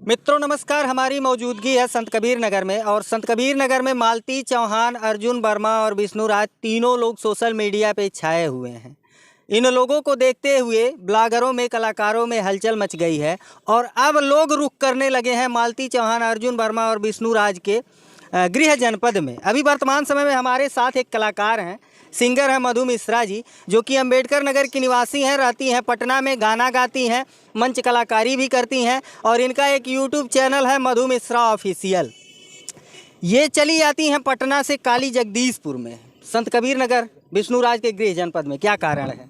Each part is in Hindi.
मित्रों नमस्कार। हमारी मौजूदगी है संत कबीर नगर में और संत कबीर नगर में मालती चौहान, अर्जुन वर्मा और विष्णु राज तीनों लोग सोशल मीडिया पे छाए हुए हैं। इन लोगों को देखते हुए ब्लॉगरों में, कलाकारों में हलचल मच गई है और अब लोग रुख करने लगे हैं मालती चौहान, अर्जुन वर्मा और विष्णु राज के गृह जनपद में। अभी वर्तमान समय में हमारे साथ एक कलाकार हैं, सिंगर हैं मधु मिश्रा जी, जो कि अम्बेडकर नगर की निवासी हैं, रहती हैं पटना में, गाना गाती हैं, मंच कलाकारी भी करती हैं और इनका एक यूट्यूब चैनल है मधु मिश्रा ऑफिशियल। ये चली आती हैं पटना से काली जगदीशपुर में, संत कबीर नगर विष्णु राज के गृह जनपद में। क्या कारण है?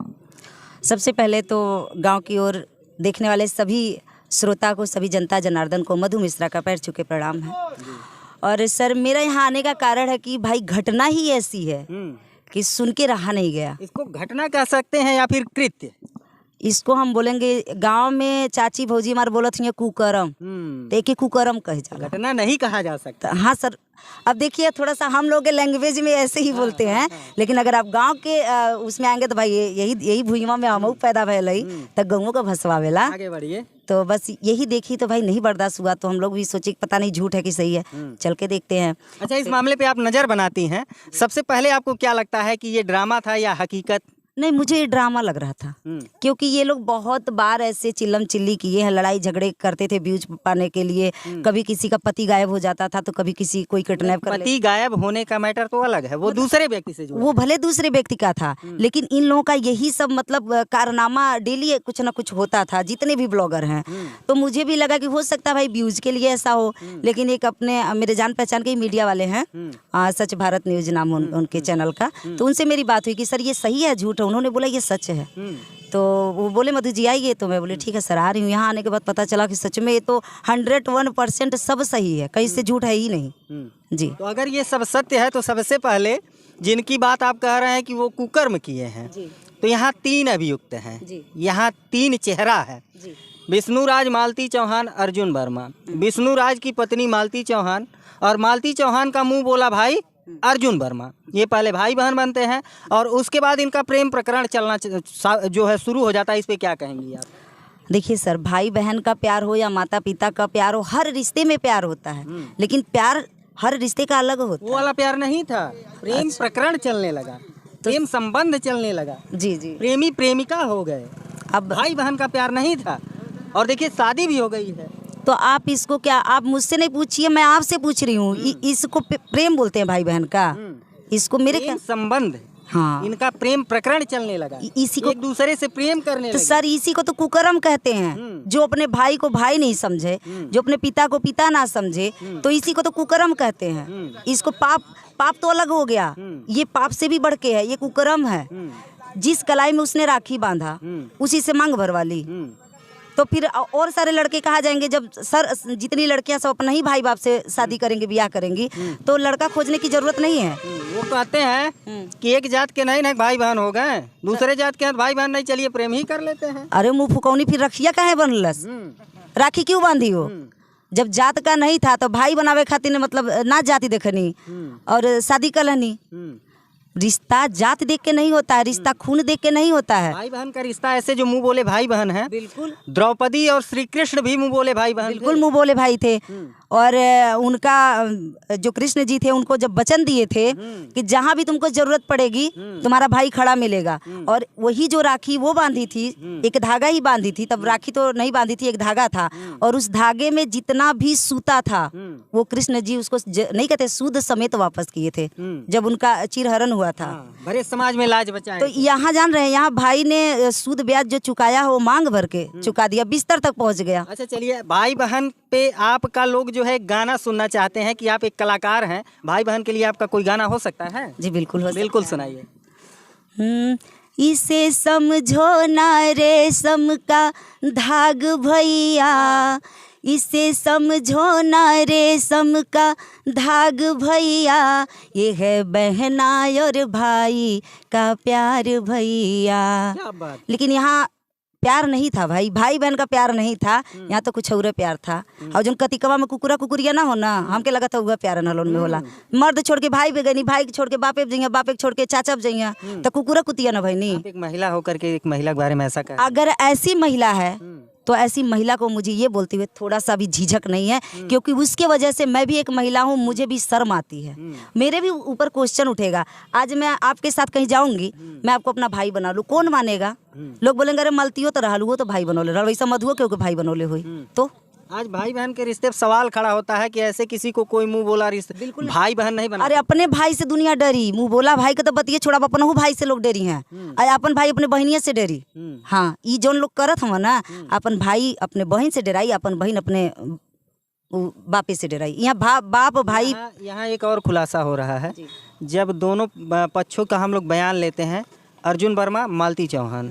सबसे पहले तो गांव की ओर देखने वाले सभी श्रोता को, सभी जनता जनार्दन को मधु मिश्रा का पैर छू के प्रणाम है। और सर, मेरा यहाँ आने का कारण है कि भाई घटना ही ऐसी है कि सुन के रहा नहीं गया। इसको घटना कह सकते हैं या फिर कृत्य? इसको हम बोलेंगे, गांव में चाची भौजी हमारे बोलत हैं कुकर्म, तो एक ही कुकर्म कहे जाला, घटना नहीं कहा जा सकता। हाँ सर, अब देखिए थोड़ा सा हम लोग के लैंग्वेज में ऐसे ही बोलते हैं, लेकिन अगर आप गांव के उसमें आएंगे तो भाई यही भुइयां में हम पैदा भैल तब गऊ का भसवावेला। आगे बढ़िए। तो बस यही देखी तो भाई नहीं बर्दाश्त हुआ, तो हम लोग भी सोचे पता नहीं झूठ है कि सही है, चल के देखते हैं। अच्छा, इस मामले पे आप नज़र बनाती हैं, सबसे पहले आपको क्या लगता है कि ये ड्रामा था या हकीकत? नहीं, मुझे ये ड्रामा लग रहा था, क्योंकि ये लोग बहुत बार ऐसे चिल्लम चिल्ली किए हैं, लड़ाई झगड़े करते थे व्यूज पाने के लिए। कभी किसी का पति गायब हो जाता था तो कभी किसी कोई किडनैप कर पति गायब होने का मैटर तो अलग है, वो दूसरे व्यक्ति से जुड़ा, वो भले दूसरे व्यक्ति का था, लेकिन इन लोगों का यही सब मतलब कारनामा डेली कुछ ना कुछ होता था, जितने भी ब्लॉगर हैं। तो मुझे भी लगा कि हो सकता है भाई व्यूज के लिए ऐसा हो, लेकिन एक अपने मेरे जान पहचान के मीडिया वाले हैं, सच भारत न्यूज नाम उनके चैनल का, तो उनसे मेरी बात हुई कि सर ये सही है झूठ है? उन्होंने बोला ये सच है। तो वो बोले मधु जी आइए, तो मैं बोले ठीक है सर आ रही हूँ। यहाँ आने के बाद पता चला कि सच में ये तो 101% सब सही है, कहीं से झूठ है ही नहीं जी। तो अगर ये सब सत्य है तो सबसे पहले जिनकी बात आप कह रहे हैं कि वो कुकर्म किए हैं, तो यहाँ 3 अभियुक्त हैं, यहाँ 3 चेहरा है। विष्णु राज, मालती चौहान, अर्जुन वर्मा। विष्णु राज की पत्नी मालती चौहान और मालती चौहान का मुंह बोला भाई अर्जुन वर्मा। ये पहले भाई बहन बनते हैं और उसके बाद इनका प्रेम प्रकरण चलना जो है शुरू हो जाता है। इस पे क्या कहेंगी आप? देखिए सर, भाई बहन का प्यार हो या माता पिता का प्यार हो, हर रिश्ते में प्यार होता है, लेकिन प्यार हर रिश्ते का अलग होता है। वो वाला प्यार नहीं था, प्रेम प्रकरण चलने लगा, प्रेम संबंध चलने लगा, जी जी, प्रेमी प्रेमिका हो गए। अब भाई बहन का प्यार नहीं था और देखिए शादी भी हो गई है। तो आप इसको क्या, आप मुझसे नहीं पूछिए, मैं आपसे पूछ रही हूँ। इसको प्रेम बोलते हैं भाई बहन का? इसको मेरे प्रेम संबंध, हाँ, इनका प्रेम प्रकरण चलने लगा, इसी को एक दूसरे से प्रेम करने तो लगे। सर इसी को तो कुकर्म कहते हैं, जो अपने भाई को भाई नहीं समझे, जो अपने पिता को पिता ना समझे, तो इसी को तो कुकर्म कहते हैं। इसको पाप तो अलग हो गया, ये पाप से भी बढ़ के है, ये कुकर्म है। जिस कलाई में उसने राखी बांधा उसी से मांग भरवा ली, तो फिर और सारे लड़के कहा जाएंगे। जब सर जितनी लड़कियां सब अपना ही भाई बाप से शादी करेंगी, ब्याह करेंगी, तो लड़का खोजने की जरूरत नहीं है। वो कहते हैं कि एक जात के नहीं भाई बहन हो गए, दूसरे जात के भाई बहन नहीं, चलिए प्रेम ही कर लेते हैं। अरे मुँह फुकौनी, फिर रखिया काहे बनलस? राखी क्यों बांधी हो? जब जात का नहीं था तो भाई बनावे खातिर मतलब ना जाति देखनी और शादी करनी। रिश्ता जात देख के नहीं होता है, रिश्ता खून देख के नहीं होता है। भाई बहन का रिश्ता ऐसे जो मुंह बोले भाई बहन है, बिल्कुल। द्रौपदी और श्री कृष्ण भी मुंह बोले भाई बहन, बिल्कुल मुंह बोले भाई थे। और उनका जो कृष्ण जी थे, उनको जब वचन दिए थे कि जहाँ भी तुमको जरूरत पड़ेगी तुम्हारा भाई खड़ा मिलेगा, और वही जो राखी वो बांधी थी, एक धागा ही बांधी थी, तब राखी तो नहीं बांधी थी, एक धागा था, और उस धागे में जितना भी सूता था वो कृष्ण जी उसको नहीं कहते सूद समेत वापस किए थे जब उनका चिरहरण हुआ था। भरे समाज में लाज बचाए। तो यहाँ जान रहे हैं, यहाँ भाई ने सूद ब्याज जो चुकाया हो मांग भर के चुका दिया, बिस्तर तक पहुँच गया। अच्छा चलिए, भाई बहन पे आपका लोग जो है गाना सुनना चाहते हैं कि आप एक कलाकार हैं, भाई बहन के लिए आपका कोई गाना हो सकता है? जी बिल्कुल, बिल्कुल सुनाइए। इसे समझो ना रेशम का धाग भैया, इसे समझो ना रेशम का धाग भैया, ये है बहना और भाई का प्यार भैया। लेकिन यहाँ प्यार नहीं था भाई, भाई बहन का प्यार नहीं था, यहाँ तो कुछ और प्यार था। और जो कतिकवा में कुकुरा कुकुरिया ना हो ना, हमके लगा था हुआ प्यार नलोन में होला। मर्द छोड़ के भाई पे गई, भाई छोड़ के बापे जइया, बापे छोड़ के चाचा जइया, तो कुकुरा कुतिया ना भाई नहीं। एक महिला होकर के एक महिला के बारे में ऐसा कहा। अगर ऐसी महिला है तो ऐसी महिला को मुझे ये बोलते हुए थोड़ा सा भी झिझक नहीं है, क्योंकि उसके वजह से मैं भी एक महिला हूँ, मुझे भी शर्म आती है, मेरे भी ऊपर क्वेश्चन उठेगा। आज मैं आपके साथ कहीं जाऊंगी, मैं आपको अपना भाई बना लूँ, कौन मानेगा? लोग बोलेंगे अरे मलती हो तो रहलू हो तो भाई बनोले रह, वैसा मत हुआ क्योंकि भाई बनोले हुई। तो आज भाई बहन के रिश्ते पे सवाल खड़ा होता है कि ऐसे किसी को कोई मुंह बोला रिश्ते, बिल्कुल भाई बहन नहीं बना। अरे अपने भाई से दुनिया डरी, मुंह बोला भाई का तो बतिये छोड़ा, अपन भाई से लोग डरी हैं, अपन भाई अपने बहनिया से डरी। हाँ, ये जौन लोग करत हम ना, अपन भाई अपने बहन से डराई, अपन बहन अपने बापे से डराई। यहाँ बाप भाई। यहाँ एक और खुलासा हो रहा है, जब दोनों पक्षों का हम लोग बयान लेते हैं, अर्जुन वर्मा, मालती चौहान,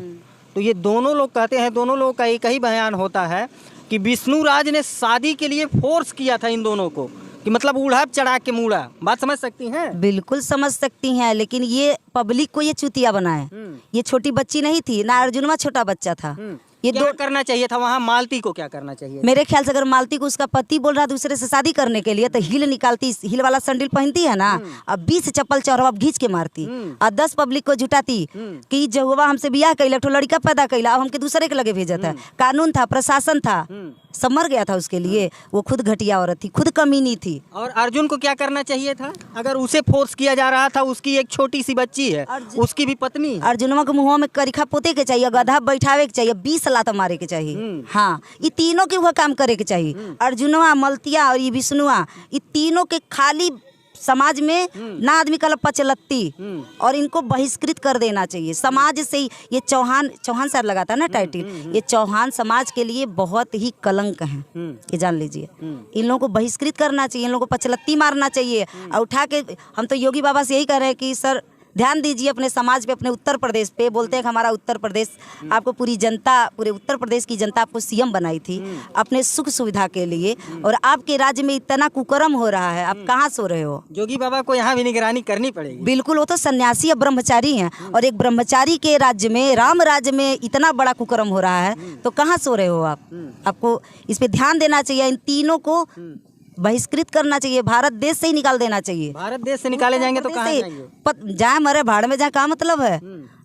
तो ये दोनों लोग कहते हैं, दोनों लोगों का एक ही बयान होता है कि विष्णु राज ने शादी के लिए फोर्स किया था इन दोनों को, कि मतलब उड़ाप चढ़ा के मूड़ा। बात समझ सकती हैं? बिल्कुल समझ सकती हैं, लेकिन ये पब्लिक को ये चुतिया बनाए। ये छोटी बच्ची नहीं थी ना, अर्जुनवा छोटा बच्चा था। ये क्या करना चाहिए था वहाँ? मालती को क्या करना चाहिए? मेरे ख्याल से अगर मालती को उसका पति बोल रहा दूसरे से शादी करने के लिए, तो हिल निकालती, हिल वाला सैंडल पहनती है ना, अब 20 चप्पल चौरवा घींच के मारती, और 10 पब्लिक को जुटाती कि जहुआ हमसे बियाह कैला, तो लड़का पैदा कैला, अब हमके दूसरे के लगे भेजा था। कानून था, प्रशासन था, सब मर गया था उसके लिए। वो खुद घटिया औरत थी, खुद कमीनी थी। और अर्जुन को क्या करना चाहिए था? अगर उसे फोर्स किया जा रहा था, उसकी एक छोटी सी बच्ची है, उसकी भी पत्नी। अर्जुनवा के मुंह में करिखा पोते के चाहिए, गधा बैठावे के चाहिए, 20 लात मारे के चाहिए। हाँ, ये तीनों के वह काम करे के चाहिए। अर्जुनवा, मलतिया और ये विष्णुआ, ये तीनों के खाली समाज में ना आदमी का पचलत्ती, और इनको बहिष्कृत कर देना चाहिए समाज से ही। ये चौहान सर लगाता है ना टाइटल, ये चौहान समाज के लिए बहुत ही कलंक है, ये जान लीजिए। इन लोगों को बहिष्कृत करना चाहिए, इन लोगों को पचलत्ती मारना चाहिए, और उठा के हम तो योगी बाबा से यही कह रहे हैं कि सर ध्यान दीजिए अपने समाज पे, अपने उत्तर प्रदेश पे। बोलते हैं कि हमारा उत्तर प्रदेश, आपको पूरी जनता, पूरे उत्तर प्रदेश की जनता आपको सीएम बनाई थी अपने सुख सुविधा के लिए, और आपके राज्य में इतना कुकर्म हो रहा है, आप कहाँ सो रहे हो? योगी बाबा को यहाँ भी निगरानी करनी पड़ेगी। बिल्कुल, वो तो सन्यासी या ब्रह्मचारी हैं, और एक ब्रह्मचारी के राज्य में, राम राज्य में इतना बड़ा कुकर्म हो रहा है, तो कहाँ सो रहे हो आप? आपको इस पे ध्यान देना चाहिए, इन तीनों को बहिष्कृत करना चाहिए, भारत देश से ही निकाल देना चाहिए। भारत देश से निकाले जाएंगे तो कहाँ जाएंगे? जाए मरे भाड़ में, जाए, का मतलब है?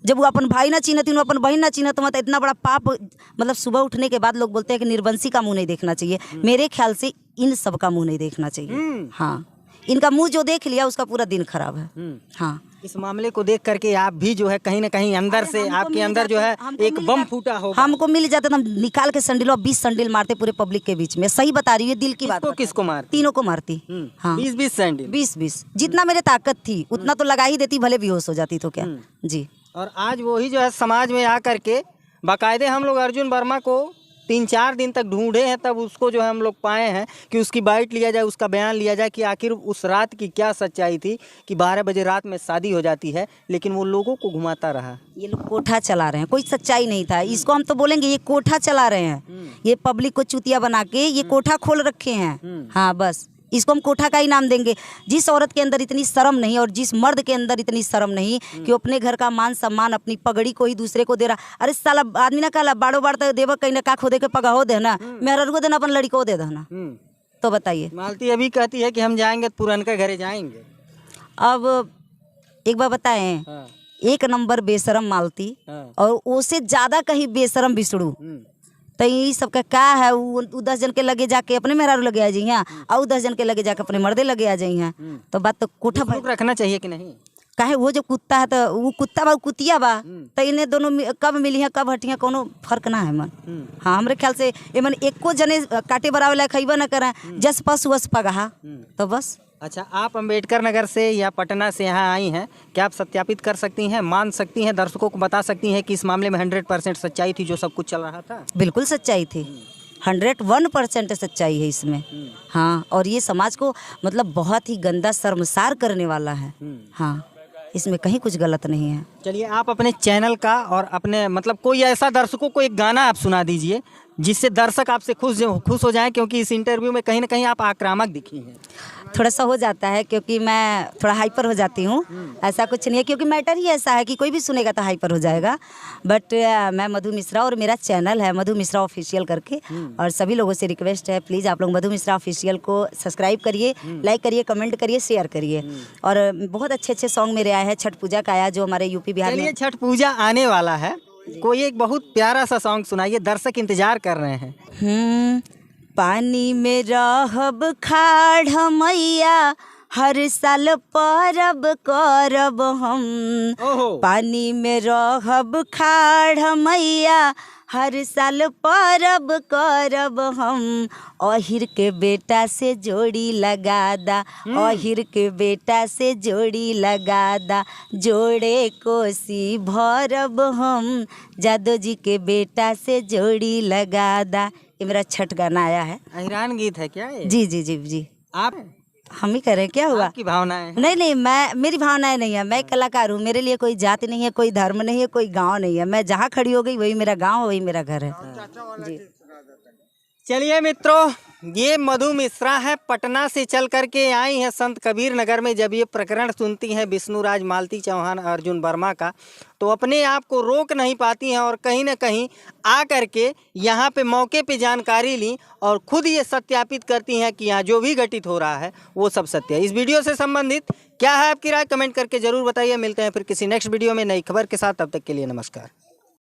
जब वो अपन भाई ना चिन्हती, अपन बहन ना चिन्ह, तो मतलब इतना बड़ा पाप। मतलब सुबह उठने के बाद लोग बोलते हैं कि निर्वंशी का मुंह नहीं देखना चाहिए। मेरे ख्याल से इन सब का मुंह नहीं देखना चाहिए। हाँ, इनका मुंह जो देख लिया उसका पूरा दिन खराब है। हाँ, इस मामले को देख करके आप भी जो है कहीं ना कहीं अंदर से, आपके अंदर जो है एक बम फूटा होगा। हमको मिल जाता, हम निकाल के संडिल, 20 संडिल मारते पूरे पब्लिक के बीच में। सही बता रही है, दिल की बात। किसको मारती? तीनों को मारती। हाँ, 20 सैंडल, 20 जितना मेरे ताकत थी उतना तो लगा ही देती, भले बेहोश हो जाती तो क्या। जी, और आज वही जो है समाज में आकर के बाकायदे हम लोग अर्जुन वर्मा को 3-4 दिन तक ढूंढे हैं, तब उसको जो है हम लोग पाए हैं कि उसकी बाइट लिया जाए, उसका बयान लिया जाए कि आखिर उस रात की क्या सच्चाई थी कि 12 बजे रात में शादी हो जाती है, लेकिन वो लोगों को घुमाता रहा। ये लोग कोठा चला रहे हैं, कोई सच्चाई नहीं था। इसको हम तो बोलेंगे ये कोठा चला रहे हैं, ये पब्लिक को चुतिया बना के ये कोठा खोल रखे हैं। हाँ, बस इसको हम कोठा का ही नाम देंगे। जिस औरत के अंदर इतनी शर्म नहीं, और जिस मर्द के अंदर इतनी शर्म नहीं कि वो अपने घर का मान सम्मान, अपनी पगड़ी को ही दूसरे को दे रहा। अरे साला आदमी ना कहला बाड़ो बाड़ तक देव कहीं ना का खोदे के पगा हो देना, मेहर को देना, अपन लड़ी को दे देना। तो बताइए, मालती अभी कहती है कि हम जाएंगे पुरनका घरे जाएंगे। अब एक बार बताएं, एक नंबर बेशरम मालती, और उससे ज्यादा कहीं बेशरम विष्णु। तो ये सबका क्या है? वो 10 जन के लगे जाके अपने मेहरारू लगे आ जाइए, और 10 जन के लगे जाके अपने मर्दे लगे आ जाइए। तो बात तो कोठा रखना चाहिए कि नहीं? काहे वो जो कुत्ता है, तो वो कुत्ता बा कुतिया बा, तो इन्हें दोनों कब मिली है कब हटिया, कोनो फर्क ना है मन। हाँ, हमरे ख्याल से ये मन एको जने काटे बरावे ला खइबा ना करा, जस पशु वस पगहा, तो बस। अच्छा, आप अंबेडकर नगर से या पटना से यहाँ आई हैं, क्या आप सत्यापित कर सकती हैं, मान सकती हैं, दर्शकों को बता सकती हैं कि इस मामले में 100% सच्चाई थी जो सब कुछ चल रहा था? बिल्कुल सच्चाई थी, 101% सच्चाई है इसमें। हाँ, और ये समाज को मतलब बहुत ही गंदा शर्मसार करने वाला है। हाँ, इसमें कहीं कुछ गलत नहीं है। चलिए, आप अपने चैनल का और अपने मतलब कोई ऐसा दर्शकों को एक गाना आप सुना दीजिए जिससे दर्शक आपसे खुश हो जाएं, क्योंकि इस इंटरव्यू में कहीं ना कहीं आप आक्रामक दिखी हैं। थोड़ा सा हो जाता है क्योंकि मैं थोड़ा हाइपर हो जाती हूँ, ऐसा कुछ नहीं है, क्योंकि मैटर ही ऐसा है कि कोई भी सुनेगा तो हाइपर हो जाएगा। बट मैं मधु मिश्रा, और मेरा चैनल है मधु मिश्रा ऑफिशियल करके, और सभी लोगों से रिक्वेस्ट है प्लीज़ आप लोग मधु मिश्रा ऑफिशियल को सब्सक्राइब करिए, लाइक करिए, कमेंट करिए, शेयर करिए। और बहुत अच्छे अच्छे सॉन्ग मेरे आए हैं, छठ पूजा का आया जो हमारे यूपी बिहार में। छठ पूजा आने वाला है, कोई एक बहुत प्यारा सा सॉन्ग सुनाइए, दर्शक इंतजार कर रहे हैं। पानी में रहब खाड़ मैया, हर साल परब करब हम। पानी में रहब खाड़ मैया, हर साल परब करब हम। अहिर के बेटा से जोड़ी लगादा, अहिर के बेटा से जोड़ी लगादा, जोड़े कोसी भरब हम। जादव जी के बेटा से जोड़ी लगादा। ये मेरा छठ गाना आया है। अहिरान गीत है क्या ये? जी जी जी जी। आप हम ही करें, क्या हुआ? आपकी भावनाएं? नहीं नहीं, मेरी भावनाएं नहीं है। मैं कलाकार हूँ, मेरे लिए कोई जाति नहीं है, कोई धर्म नहीं है, कोई गांव नहीं है। मैं जहाँ खड़ी हो गई वही मेरा गांव, वही मेरा घर है जी। चलिए मित्रों, ये मधु मिश्रा है, पटना से चल करके आई हैं संत कबीर नगर में। जब ये प्रकरण सुनती हैं विष्णुराज, मालती चौहान, अर्जुन वर्मा का, तो अपने आप को रोक नहीं पाती हैं और कहीं ना कहीं आ करके यहाँ पे मौके पे जानकारी ली और खुद ये सत्यापित करती हैं कि यहाँ जो भी घटित हो रहा है वो सब सत्य है। इस वीडियो से संबंधित क्या है आपकी राय, कमेंट करके जरूर बताइए। मिलते हैं फिर किसी नेक्स्ट वीडियो में नई खबर के साथ, तब तक के लिए नमस्कार।